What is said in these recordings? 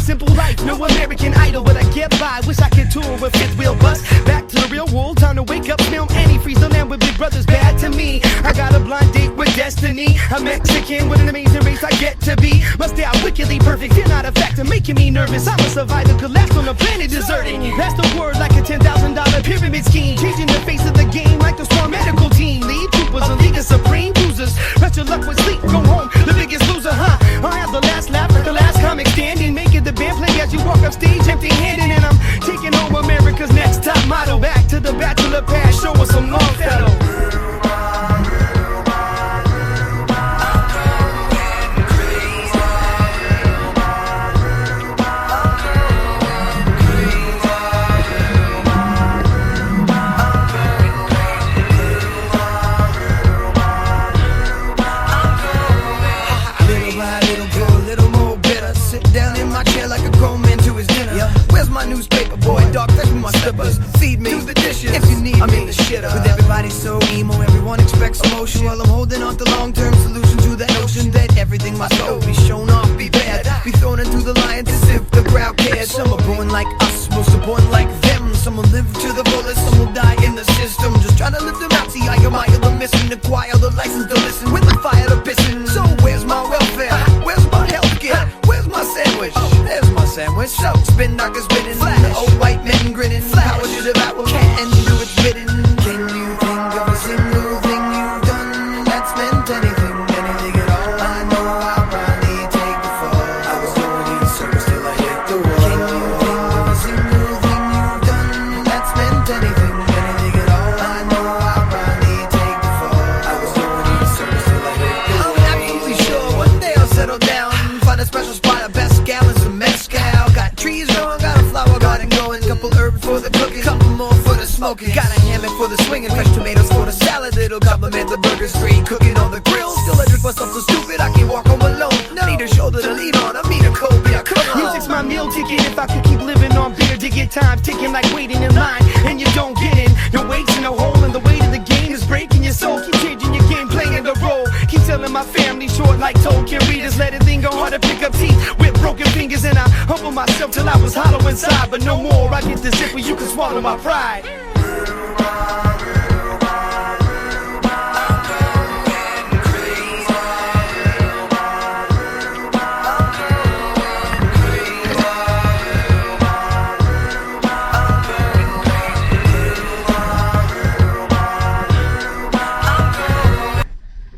simple life, no American Idol, but I get by. Wish I could tour with fifth wheel bus. Back to the real world, time to wake up, smell antifreeze. The land with big brothers bad to me. I got a blind date with destiny. A Mexican with an amazing race I get to be. Must stay out wickedly perfect, you're not a factor, making me nervous. I'm a survivor, collapsed on the planet deserting. That's the word like a $10,000 pyramid scheme. Changing the face of the game like the Swarm medical team. Lead troopers, a league of supreme cruisers. Rest your luck with sleep, go home, the biggest loser, huh? I have the last laugh like the last comic standing. Making the band play as you walk up stage empty-handed. And I'm taking home America's next top model. Back to the bachelor pad, show us some Longfellow. Newspaper boy, dog, fetch me my slippers. Feed me, do the dishes if you need. I'm in the shitter. With everybody so emo, everyone expects emotion. While I'm holding on to long-term solution to that notion that everything must go, be shown off, be bad, be thrown into the lions as if the crowd cares. Some are born like us, most are born like them. Some will live to the fullest, some will die in the system. Just trying to live them out, see I admire the mission, acquire the license to listen with the fire to pissing. So where's my welfare? Where's my healthcare? Where's my sandwich? There's my sandwich. So spin knockers spinning, flash. Old white men grinning, flash. Power to devour, can't do its bidding. Can you think of a single thing you've done that's meant anything, anything at all? I know I'll probably take the fall. I was going in circles till I hit the wall. Can you think of a single thing you've done that's meant anything, anything at all? I know I'll probably take the fall. I was going in circles till I hit the wall. I'm absolutely sure one day I'll settle down, find a special spot, a best gallons of mezcal. Got trees growing, got a flower garden going, couple herbs for the cooking, couple more for the smoking. Got a hammock for the swinging, fresh tomatoes for the salad. It'll compliment the burger, straight cooking on the grill. Still I drink myself so stupid I can't walk home alone. No. Need a shoulder to lean on, I need a cold beer, come on. Music's my meal ticket, if I could keep living on beer. To get time ticking like waiting in line, and you don't get in. Your weight's in a hole, and the weight of the game is breaking your soul. Keep changing your game, playing the role. Keep telling my family short like Tolkien readers. Let it linger hard to pick up teeth with broken fingers. And I humble myself till I was hollow inside. But no more, I get the zipper, you can swallow my pride.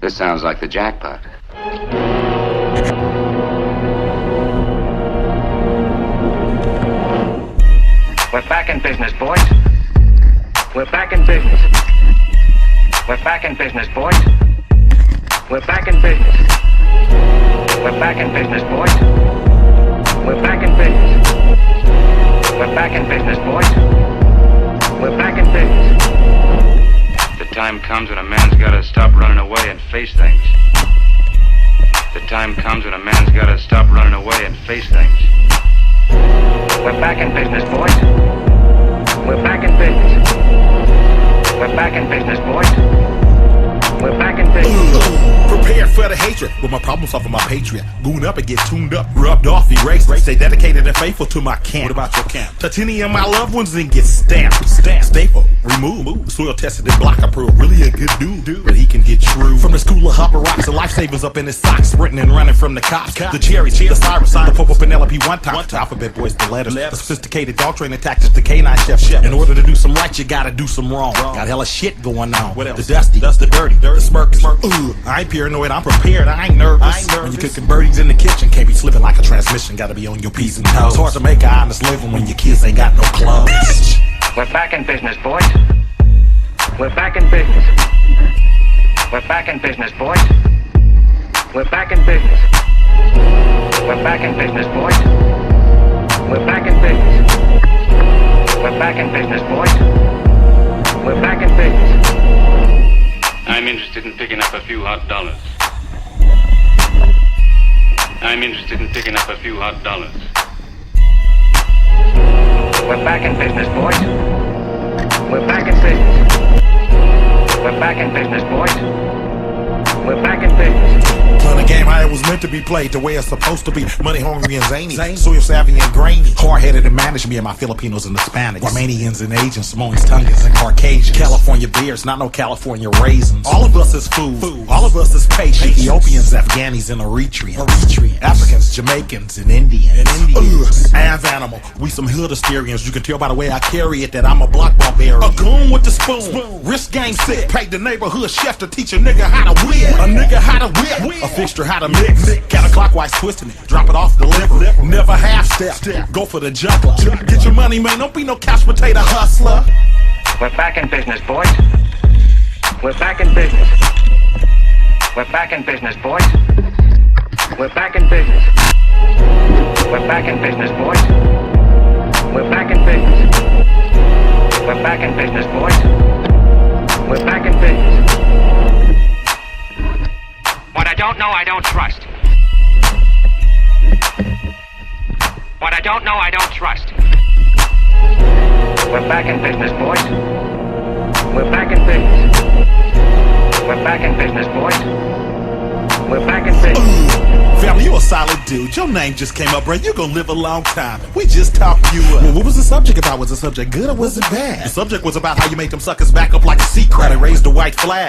This sounds like the jackpot. We're back in business, boys. We're back in business. We're back in business, boys. We're back in business. We're back in business, boys. We're back in business. We're back in business, boys. We're back in business. The time comes when a man's gotta stop running away and face things. The time comes when a man's gotta stop running away and face things. We're back in business, boys. We're back in business. We're back in business, boys. We're back in business. Prepared for the hatred with my problem solving, my patriot. Goon up and get tuned up, rubbed off, erased. Stay dedicated and faithful to my camp. What about your camp? Touch any of my loved ones and get stamped. Staple, remove. Soil tested and block approved. Really a good dude, but he can get true. From the school of hopper rocks, the life savers up in his socks, sprinting and running from the cops. The cherries, the Cyrus, the Popo Penelope one time. The alphabet boys, the letters. The sophisticated dog training tactics, the canine chef. In order to do some right, you gotta do some wrong. Got hella shit going on. What else? The dusty, the dirty, the smirkers. I ain't paranoid, I'm prepared, I ain't nervous. When you cooking birdies in the kitchen, can't be slipping like a transmission. Gotta be on your P's and toes. It's hard to make an honest living when your kids ain't got no clothes. We're back in business, boys. We're back in business. We're back in business, boys. We're back in business. We're back in business, boys. We're back in business. We're back in business, boys. We're back in business. I'm interested in picking up a few hot dollars. I'm interested in picking up a few hot dollars. We're back in business, boys. We're back in business. We're back in business, boys. We're back in business. Playing the game how it was meant to be played, the way it's supposed to be. Money hungry and zany, soil savvy and grainy. Hard-headed and managed me and my Filipinos and Hispanics. Romanians and Asians, Samoans, Tongans and Caucasians. California beers, not no California raisins. All of us is food. All of us is patient. Ethiopians, Afghanis, and Eritreans. Africans, Jamaicans, and Indians. Av animal, we some hood Asterians. You can tell by the way I carry it that I'm a block barbarian. A goon with the spoon. Wrist game sick. Paid the neighborhood chef to teach a nigga how to whip. A nigga how to whip. A fixture how to mix. Counterclockwise twisting it. Drop it off, deliver. Never half step. Go for the jumper. Get your money, man. Don't be no couch potato hustler. We're back in business, boys. We're back in business. We're back in business, boys. We're back in business. We're back in business, boys. We're back in business. We're back in business, boys. We're back in business. What I don't know, I don't trust. What I don't know, I don't trust. We're back in business, boys. We're back in business. We're back in business, boys. We're back in business. Family, you a solid dude. Your name just came up, bro. You gonna live a long time. We just talked you up. Well, what was the subject about? Was the subject good or was it bad? The subject was about how you made them suckers back up like a sea crab and raised the white flag.